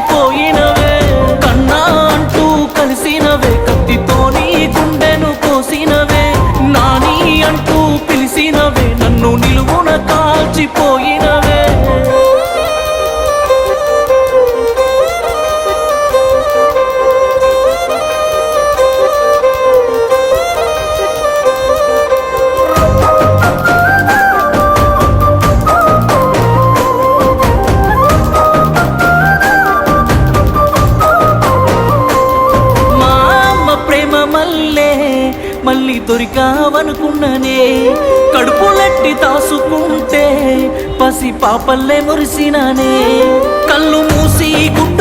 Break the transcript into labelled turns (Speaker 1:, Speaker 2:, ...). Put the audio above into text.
Speaker 1: కాల్చిపోయినవే కన్నా అంటూ కలిసినవే కత్తితోని గుండెను కోసినవే నాని అంటూ పిలిసినవే నన్ను నిలువున కాల్చిపోయినవే మళ్ళీ దొరికావనుకున్ననే కడుపులెట్టి తాసుకుంటే పసి పాపల్లే మురిసిననే కళ్ళు మూసి గుడ్డ